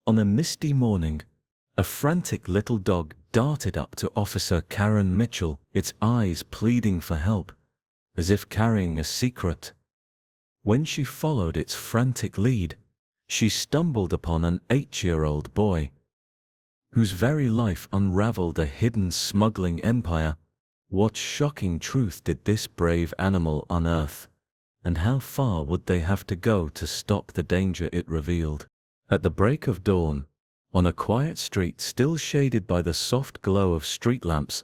On a misty morning, a frantic little dog darted up to Officer Karen Mitchell, its eyes pleading for help, as if carrying a secret. When she followed its frantic lead, she stumbled upon an 8-year-old boy, whose very life unraveled a hidden smuggling empire. What shocking truth did this brave animal unearth, and how far would they have to go to stop the danger it revealed? At the break of dawn, on a quiet street still shaded by the soft glow of street lamps,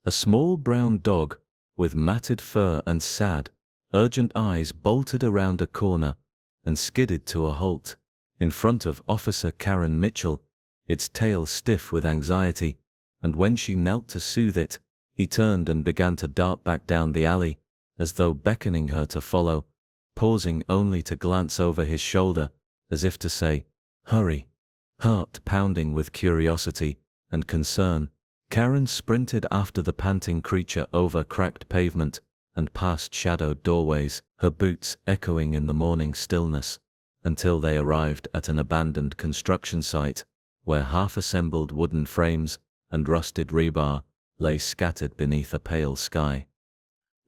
a small brown dog, with matted fur and sad, urgent eyes bolted around a corner and skidded to a halt in front of Officer Karen Mitchell, its tail stiff with anxiety, and when she knelt to soothe it, he turned and began to dart back down the alley, as though beckoning her to follow, pausing only to glance over his shoulder, as if to say, "Hurry." Heart pounding with curiosity and concern, Karen sprinted after the panting creature over cracked pavement and past shadowed doorways, her boots echoing in the morning stillness, until they arrived at an abandoned construction site, where half-assembled wooden frames and rusted rebar lay scattered beneath a pale sky.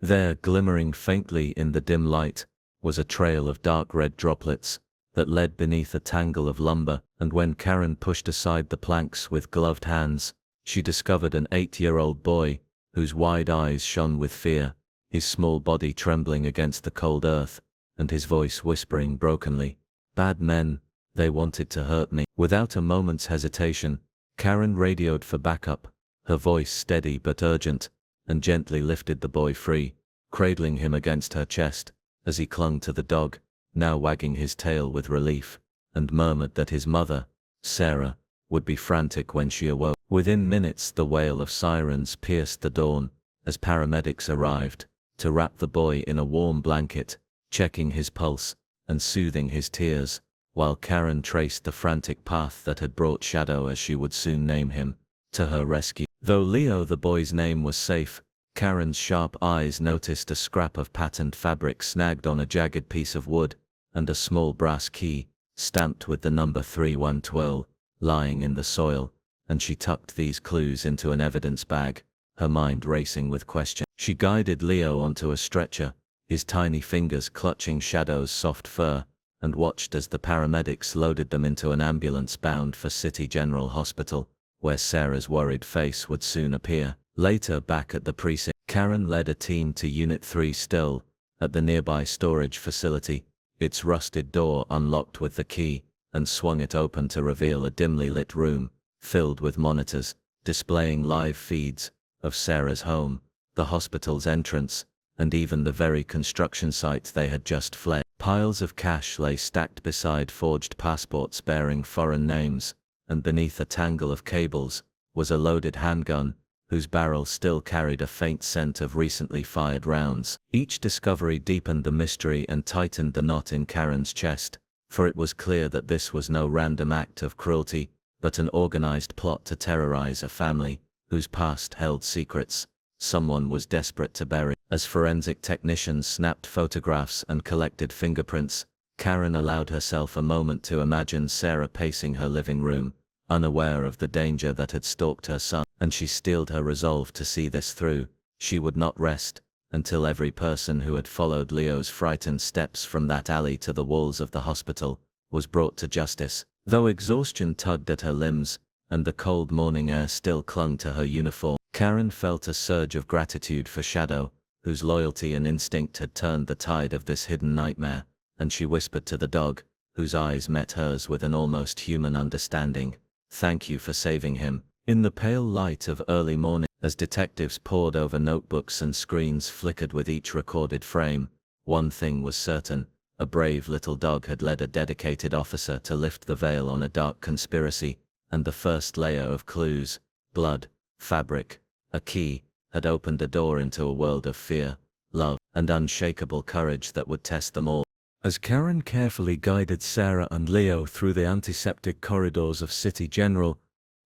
There, glimmering faintly in the dim light, was a trail of dark red droplets that led beneath a tangle of lumber, and when Karen pushed aside the planks with gloved hands, she discovered an 8-year-old boy whose wide eyes shone with fear, his small body trembling against the cold earth, and his voice whispering brokenly, "Bad men, they wanted to hurt me." Without a moment's hesitation, Karen radioed for backup, her voice steady but urgent, and gently lifted the boy free, cradling him against her chest as he clung to the dog, now wagging his tail with relief, and murmured that his mother, Sarah, would be frantic when she awoke. Within minutes the wail of sirens pierced the dawn as paramedics arrived to wrap the boy in a warm blanket, checking his pulse and soothing his tears, while Karen traced the frantic path that had brought Shadow, as she would soon name him, to her rescue. Though Leo, the boy's name, was safe, Karen's sharp eyes noticed a scrap of patterned fabric snagged on a jagged piece of wood, and a small brass key, stamped with the number 3112, lying in the soil, and she tucked these clues into an evidence bag, her mind racing with questions. She guided Leo onto a stretcher, his tiny fingers clutching Shadow's soft fur, and watched as the paramedics loaded them into an ambulance bound for City General Hospital, where Sarah's worried face would soon appear. Later, back at the precinct, Karen led a team to Unit 3 still, at the nearby storage facility, its rusted door unlocked with the key, and swung it open to reveal a dimly lit room, filled with monitors, displaying live feeds of Sarah's home, the hospital's entrance, and even the very construction site they had just fled. Piles of cash lay stacked beside forged passports bearing foreign names, and beneath a tangle of cables was a loaded handgun, whose barrel still carried a faint scent of recently fired rounds. Each discovery deepened the mystery and tightened the knot in Karen's chest, for it was clear that this was no random act of cruelty, but an organized plot to terrorize a family whose past held secrets someone was desperate to bury. As forensic technicians snapped photographs and collected fingerprints, Karen allowed herself a moment to imagine Sarah pacing her living room, unaware of the danger that had stalked her son, and she steeled her resolve to see this through. She would not rest until every person who had followed Leo's frightened steps from that alley to the walls of the hospital was brought to justice. Though exhaustion tugged at her limbs, and the cold morning air still clung to her uniform, Karen felt a surge of gratitude for Shadow, whose loyalty and instinct had turned the tide of this hidden nightmare, and she whispered to the dog, whose eyes met hers with an almost human understanding, "Thank you for saving him." In the pale light of early morning, as detectives pored over notebooks and screens flickered with each recorded frame, one thing was certain: a brave little dog had led a dedicated officer to lift the veil on a dark conspiracy, and the first layer of clues, blood, fabric, a key, had opened a door into a world of fear, love, and unshakable courage that would test them all. As Karen carefully guided Sarah and Leo through the antiseptic corridors of City General,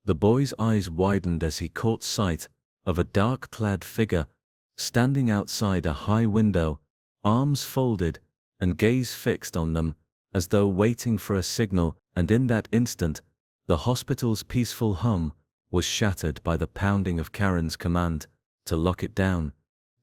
the boy's eyes widened as he caught sight of a dark-clad figure standing outside a high window, arms folded and gaze fixed on them, as though waiting for a signal, and in that instant, The hospital's peaceful hum was shattered by the pounding of Karen's command to lock it down,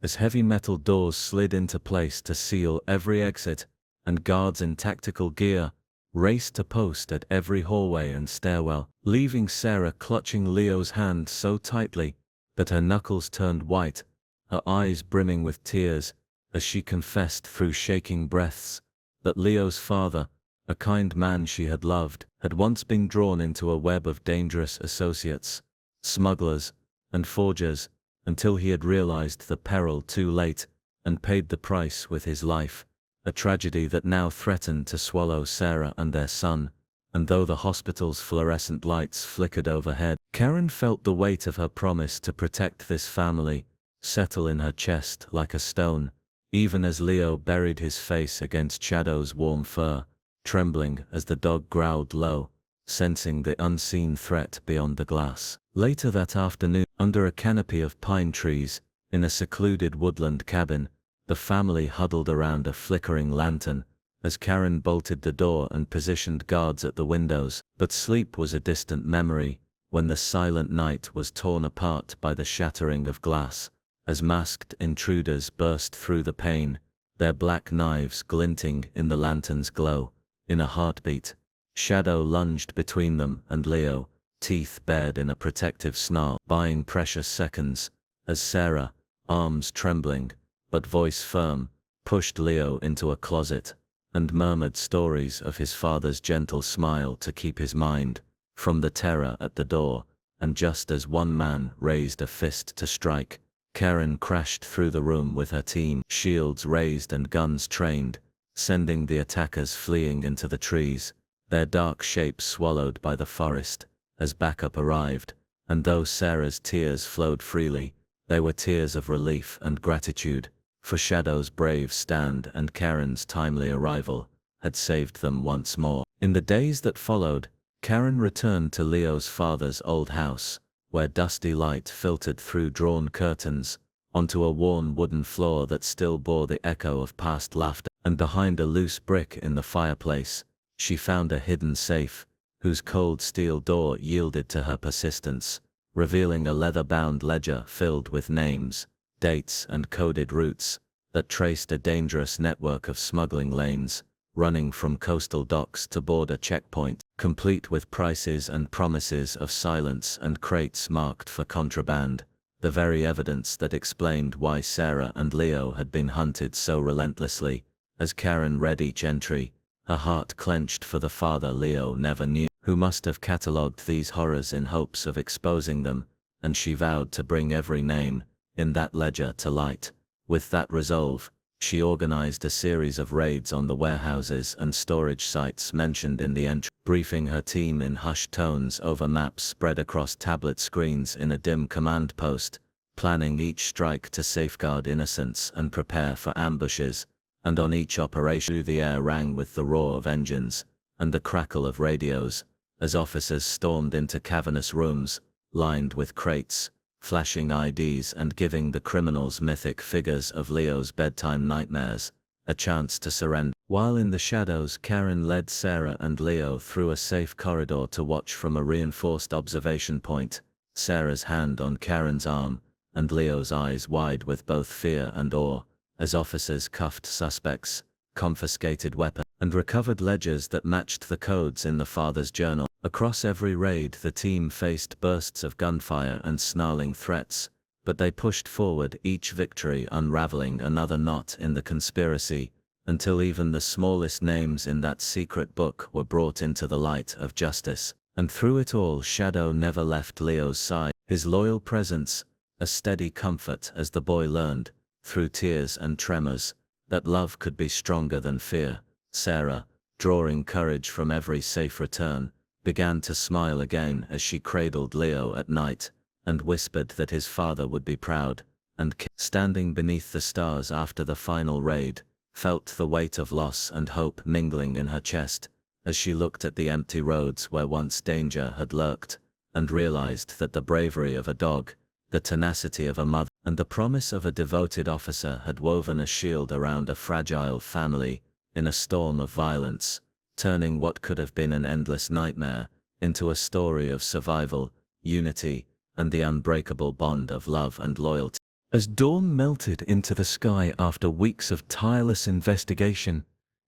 as heavy metal doors slid into place to seal every exit, and guards in tactical gear raced to post at every hallway and stairwell, leaving Sarah clutching Leo's hand so tightly that her knuckles turned white, her eyes brimming with tears, as she confessed through shaking breaths that Leo's father, a kind man she had loved, had once been drawn into a web of dangerous associates, smugglers, and forgers, until he had realized the peril too late and paid the price with his life, a tragedy that now threatened to swallow Sarah and their son. And though the hospital's fluorescent lights flickered overhead, Karen felt the weight of her promise to protect this family settle in her chest like a stone, even as Leo buried his face against Shadow's warm fur, trembling as the dog growled low, sensing the unseen threat beyond the glass. Later that afternoon, under a canopy of pine trees, in a secluded woodland cabin, the family huddled around a flickering lantern, as Karen bolted the door and positioned guards at the windows. But sleep was a distant memory, when the silent night was torn apart by the shattering of glass, as masked intruders burst through the pane, their black knives glinting in the lantern's glow. In a heartbeat, Shadow lunged between them and Leo, teeth bared in a protective snarl, buying precious seconds, as Sarah, arms trembling, but voice firm, pushed Leo into a closet, and murmured stories of his father's gentle smile to keep his mind from the terror at the door. And just as one man raised a fist to strike, Karen crashed through the room with her team, shields raised and guns trained, sending the attackers fleeing into the trees, their dark shapes swallowed by the forest, as backup arrived. And though Sarah's tears flowed freely, they were tears of relief and gratitude, for Shadow's brave stand and Karen's timely arrival had saved them once more. In the days that followed, Karen returned to Leo's father's old house, where dusty light filtered through drawn curtains, onto a worn wooden floor that still bore the echo of past laughter. And behind a loose brick in the fireplace, she found a hidden safe, whose cold steel door yielded to her persistence, revealing a leather-bound ledger filled with names, dates and coded routes that traced a dangerous network of smuggling lanes, running from coastal docks to border checkpoint, complete with prices and promises of silence and crates marked for contraband, the very evidence that explained why Sarah and Leo had been hunted so relentlessly. As Karen read each entry, her heart clenched for the father Leo never knew, who must have catalogued these horrors in hopes of exposing them, and she vowed to bring every name in that ledger to light. With that resolve, she organized a series of raids on the warehouses and storage sites mentioned in the entry, briefing her team in hushed tones over maps spread across tablet screens in a dim command post, planning each strike to safeguard innocents and prepare for ambushes. And on each operation the air rang with the roar of engines and the crackle of radios, as officers stormed into cavernous rooms, lined with crates, flashing IDs and giving the criminals mythic figures of Leo's bedtime nightmares a chance to surrender. While in the shadows, Karen led Sarah and Leo through a safe corridor to watch from a reinforced observation point, Sarah's hand on Karen's arm, and Leo's eyes wide with both fear and awe, as officers cuffed suspects, confiscated weapons, and recovered ledgers that matched the codes in the father's journal. Across every raid the team faced bursts of gunfire and snarling threats, but they pushed forward, each victory unraveling another knot in the conspiracy, until even the smallest names in that secret book were brought into the light of justice. And through it all, Shadow never left Leo's side, his loyal presence a steady comfort as the boy learned, through tears and tremors, that love could be stronger than fear. Sarah, drawing courage from every safe return, began to smile again as she cradled Leo at night, and whispered that his father would be proud, and standing beneath the stars after the final raid, felt the weight of loss and hope mingling in her chest, as she looked at the empty roads where once danger had lurked, and realized that the bravery of a dog, the tenacity of a mother, and the promise of a devoted officer had woven a shield around a fragile family in a storm of violence, turning what could have been an endless nightmare into a story of survival, unity, and the unbreakable bond of love and loyalty. As dawn melted into the sky after weeks of tireless investigation,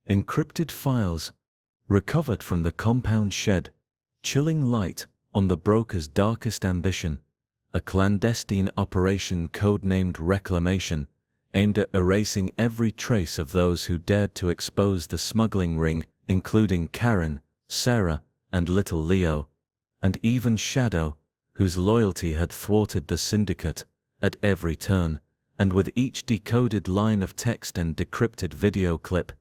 encrypted files recovered from the compound shed, chilling light on the broker's darkest ambition, a clandestine operation codenamed Reclamation, aimed at erasing every trace of those who dared to expose the smuggling ring, including Karen, Sarah, and little Leo, and even Shadow, whose loyalty had thwarted the syndicate at every turn. And with each decoded line of text and decrypted video clip,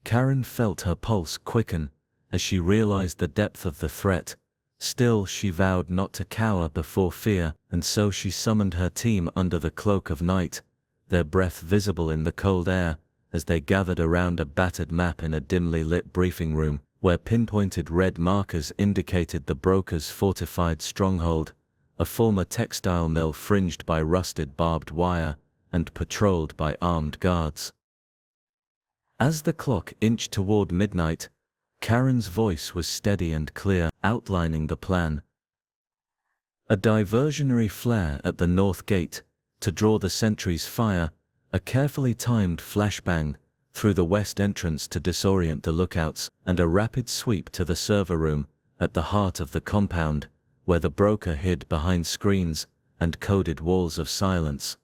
Karen felt her pulse quicken as she realized the depth of the threat. Still, she vowed not to cower before fear, and so she summoned her team under the cloak of night, their breath visible in the cold air, as they gathered around a battered map in a dimly lit briefing room, where pinpointed red markers indicated the broker's fortified stronghold, a former textile mill fringed by rusted barbed wire and patrolled by armed guards. As the clock inched toward midnight, Karen's voice was steady and clear, outlining the plan. A diversionary flare at the north gate to draw the sentry's fire, a carefully timed flashbang through the west entrance to disorient the lookouts, and a rapid sweep to the server room at the heart of the compound, where the broker hid behind screens and coded walls of silence.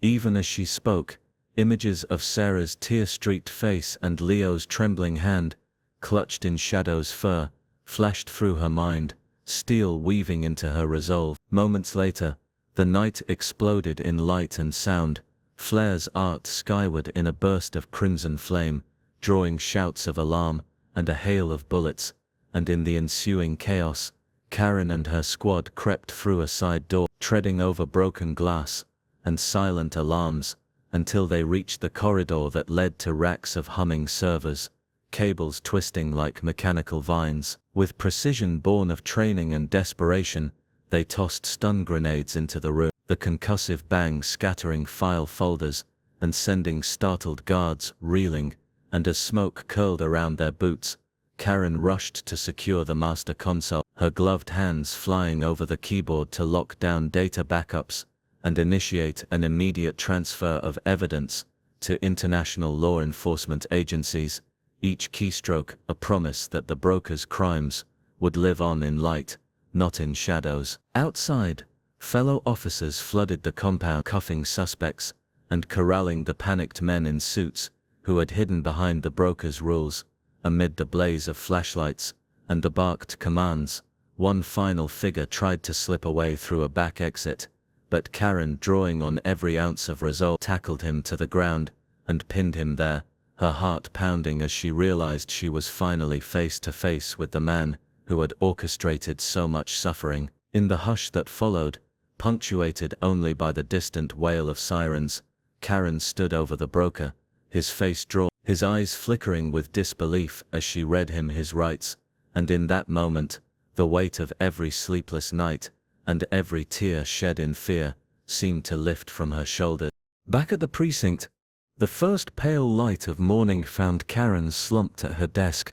Even as she spoke, images of Sarah's tear-streaked face and Leo's trembling hand, clutched in Shadow's fur, flashed through her mind, steel weaving into her resolve. Moments later, the night exploded in light and sound, flares arced skyward in a burst of crimson flame, drawing shouts of alarm and a hail of bullets, and in the ensuing chaos, Karen and her squad crept through a side door, treading over broken glass and silent alarms, until they reached the corridor that led to racks of humming servers, cables twisting like mechanical vines. With precision born of training and desperation, they tossed stun grenades into the room, the concussive bang scattering file folders and sending startled guards reeling, and as smoke curled around their boots, Karen rushed to secure the master console, her gloved hands flying over the keyboard to lock down data backups and initiate an immediate transfer of evidence to international law enforcement agencies, each keystroke a promise that the broker's crimes would live on in light, not in shadows. Outside, fellow officers flooded the compound, cuffing suspects and corralling the panicked men in suits who had hidden behind the broker's rules. Amid the blaze of flashlights and the barked commands, one final figure tried to slip away through a back exit, but Karen, drawing on every ounce of resolve, tackled him to the ground and pinned him there, her heart pounding as she realized she was finally face to face with the man who had orchestrated so much suffering. In the hush that followed, punctuated only by the distant wail of sirens, Karen stood over the broker, his face drawn, his eyes flickering with disbelief as she read him his rights, and in that moment, the weight of every sleepless night and every tear shed in fear seemed to lift from her shoulders. Back at the precinct, the first pale light of morning found Karen slumped at her desk,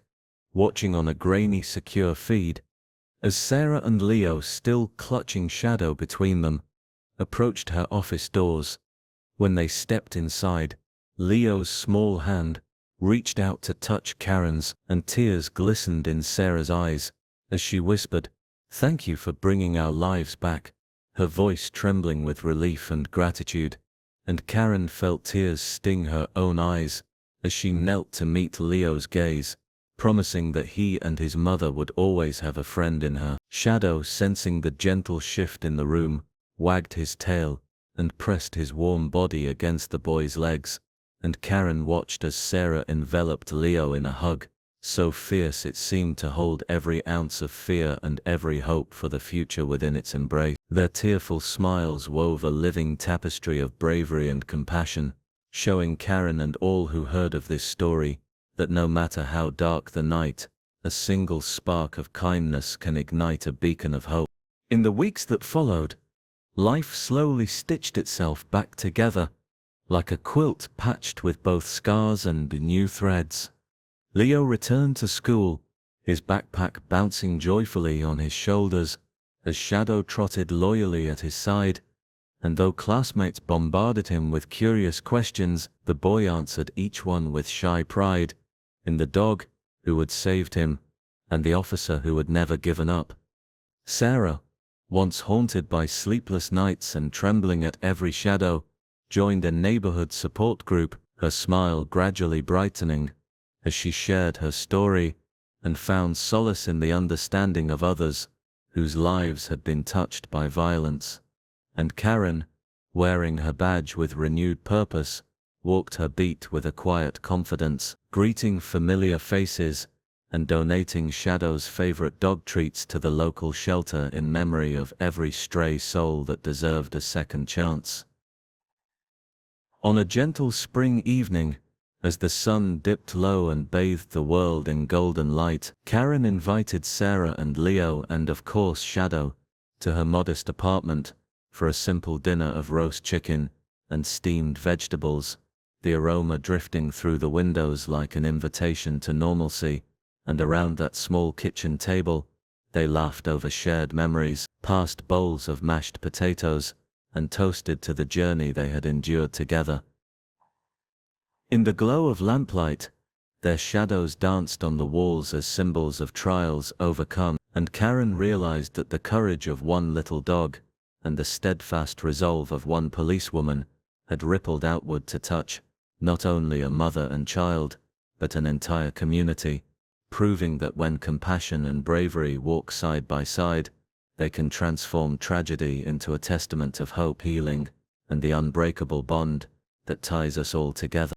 watching on a grainy secure feed, as Sarah and Leo, still clutching Shadow between them, approached her office doors. When they stepped inside, Leo's small hand reached out to touch Karen's, and tears glistened in Sarah's eyes as she whispered, "Thank you for bringing our lives back," her voice trembling with relief and gratitude, and Karen felt tears sting her own eyes as she knelt to meet Leo's gaze, promising that he and his mother would always have a friend in her. Shadow, sensing the gentle shift in the room, wagged his tail and pressed his warm body against the boy's legs, and Karen watched as Sarah enveloped Leo in a hug, so fierce it seemed to hold every ounce of fear and every hope for the future within its embrace. Their tearful smiles wove a living tapestry of bravery and compassion, showing Karen and all who heard of this story that no matter how dark the night, a single spark of kindness can ignite a beacon of hope. In the weeks that followed, life slowly stitched itself back together, like a quilt patched with both scars and new threads. Leo returned to school, his backpack bouncing joyfully on his shoulders, as Shadow trotted loyally at his side, and though classmates bombarded him with curious questions, the boy answered each one with shy pride, in the dog who had saved him, and the officer who had never given up. Sarah, once haunted by sleepless nights and trembling at every shadow, joined a neighborhood support group, her smile gradually brightening as she shared her story and found solace in the understanding of others whose lives had been touched by violence. And Karen, wearing her badge with renewed purpose, walked her beat with a quiet confidence, greeting familiar faces and donating Shadow's favorite dog treats to the local shelter in memory of every stray soul that deserved a second chance. On a gentle spring evening, as the sun dipped low and bathed the world in golden light, Karen invited Sarah and Leo and of course Shadow to her modest apartment for a simple dinner of roast chicken and steamed vegetables, the aroma drifting through the windows like an invitation to normalcy. And around that small kitchen table, they laughed over shared memories, passed bowls of mashed potatoes, and toasted to the journey they had endured together. In the glow of lamplight, their shadows danced on the walls as symbols of trials overcome, and Karen realized that the courage of one little dog and the steadfast resolve of one policewoman had rippled outward to touch not only a mother and child, but an entire community, proving that when compassion and bravery walk side by side, they can transform tragedy into a testament of hope, healing, and the unbreakable bond that ties us all together.